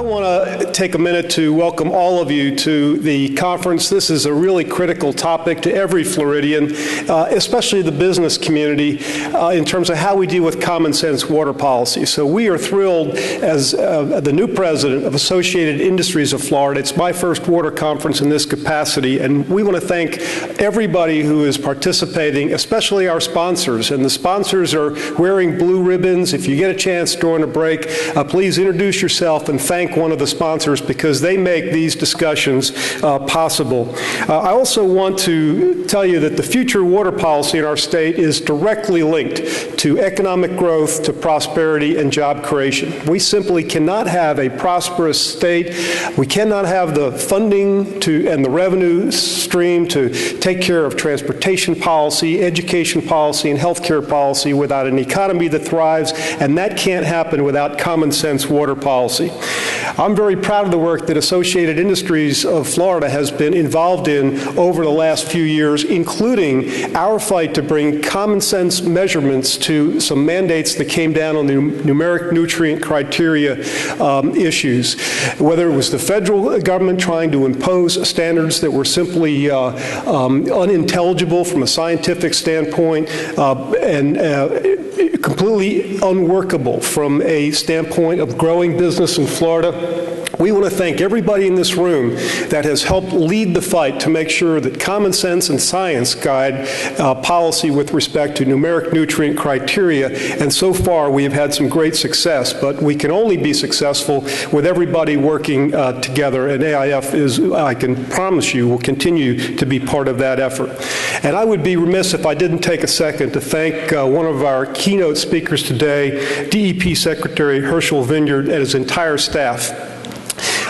want to take a minute to welcome all of you to the conference. This is a really critical topic to every Floridian, especially the business community, in terms of how we deal with common sense water policy. So we are thrilled as the new president of Associated Industries of Florida. It's my first water conference in this capacity, and we want to thank everybody who is participating, especially our sponsors. And the sponsors are wearing blue ribbons. If you get a chance during a break, please introduce yourself and thank one of the sponsors because they make these discussions possible. I also want to tell you that the future water policy in our state is directly linked to economic growth, to prosperity, and job creation. We simply cannot have a prosperous state. We cannot have the funding and the revenue stream to take care of transportation policy, education policy, and healthcare policy without an economy that thrives, and that can't happen without common sense water policy. I'm very proud of the work that Associated Industries of Florida has been involved in over the last few years, including our fight to bring common sense measurements to some mandates that came down on the numeric nutrient criteria issues. Whether it was the federal government trying to impose standards that were simply unintelligible from a scientific standpoint and completely unworkable from a standpoint of growing business in Florida. We want to thank everybody in this room that has helped lead the fight to make sure that common sense and science guide policy with respect to numeric nutrient criteria. And so far, we have had some great success, but we can only be successful with everybody working together. And AIF is, I can promise you, will continue to be part of that effort. And I would be remiss if I didn't take a second to thank one of our keynote speakers today, DEP Secretary Herschel Vineyard, and his entire staff.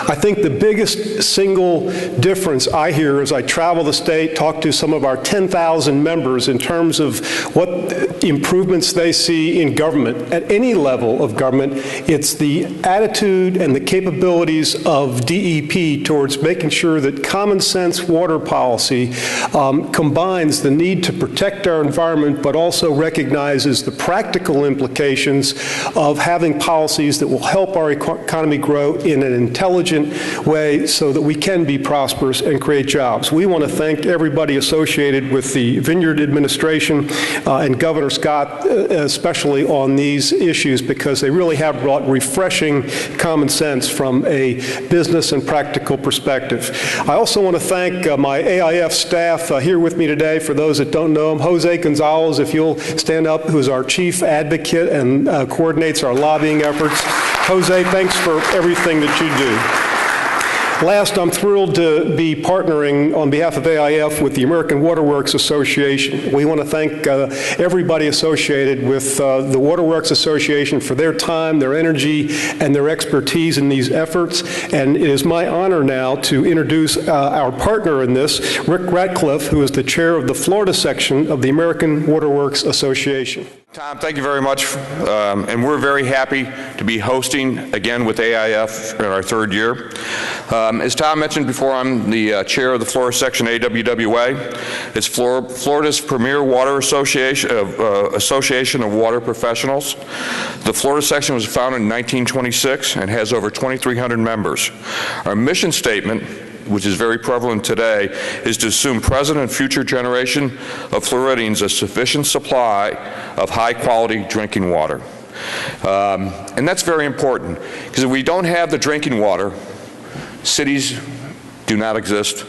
I think the biggest single difference I hear as I travel the state, talk to some of our 10,000 members in terms of what improvements they see in government, at any level of government, it's the attitude and the capabilities of DEP towards making sure that common sense water policy combines the need to protect our environment, but also recognizes the practical implications of having policies that will help our economy grow in an intelligent way so that we can be prosperous and create jobs. We want to thank everybody associated with the Vineyard administration and Governor Scott especially on these issues because they really have brought refreshing common sense from a business and practical perspective. I also want to thank my AIF staff here with me today. For those that don't know him, Jose Gonzalez, if you'll stand up, who is our chief advocate and coordinates our lobbying efforts. Jose, thanks for everything that you do. Last, I'm thrilled to be partnering on behalf of AIF with the American Waterworks Association. We want to thank everybody associated with the Waterworks Association for their time, their energy, and their expertise in these efforts. And it is my honor now to introduce our partner in this, Rick Ratcliffe, who is the chair of the Florida section of the American Waterworks Association. Tom, thank you very much, and we're very happy to be hosting again with AIF in our third year. As Tom mentioned before, I'm the chair of the Florida Section AWWA. It's Florida's premier water association of water professionals. The Florida Section was founded in 1926 and has over 2,300 members. Our mission statement, which is very prevalent today, is to assume present and future generation of Floridians a sufficient supply of high-quality drinking water. And that's very important, because if we don't have the drinking water, cities do not exist,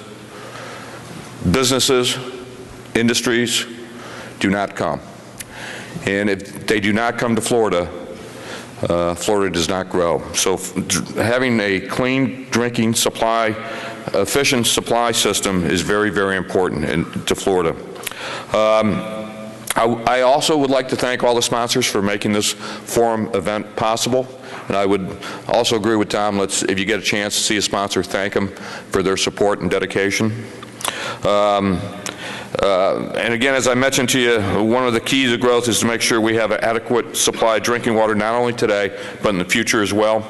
businesses, industries do not come. And if they do not come to Florida, Florida does not grow. So having a clean drinking supply, efficient supply system is very, very important to Florida. I also would like to thank all the sponsors for making this forum event possible. And I would also agree with Tom, if you get a chance to see a sponsor, thank them for their support and dedication. And again, as I mentioned to you, one of the keys of growth is to make sure we have an adequate supply of drinking water, not only today, but in the future as well.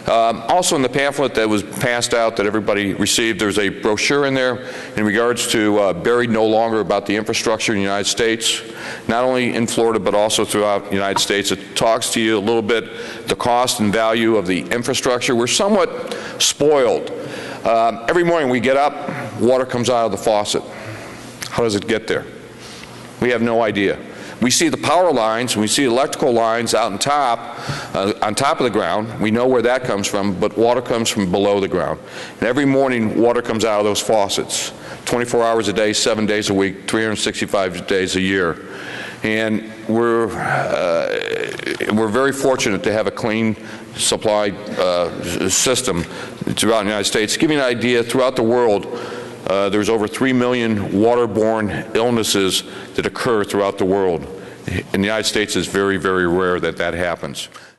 Also in the pamphlet that was passed out that everybody received, there's a brochure in there in regards to Buried No Longer, about the infrastructure in the United States, not only in Florida, but also throughout the United States. It talks to you a little bit the cost and value of the infrastructure. We're somewhat spoiled. Every morning we get up, water comes out of the faucet. How does it get there? We have no idea. We see the power lines, we see electrical lines out on top of the ground. We know where that comes from, but water comes from below the ground. And every morning, water comes out of those faucets, 24 hours a day, 7 days a week, 365 days a year. And we're very fortunate to have a clean supply system throughout the United States. To give you an idea, throughout the world, there's over 3 million waterborne illnesses that occur throughout the world. In the United States, it's very, very rare that that happens.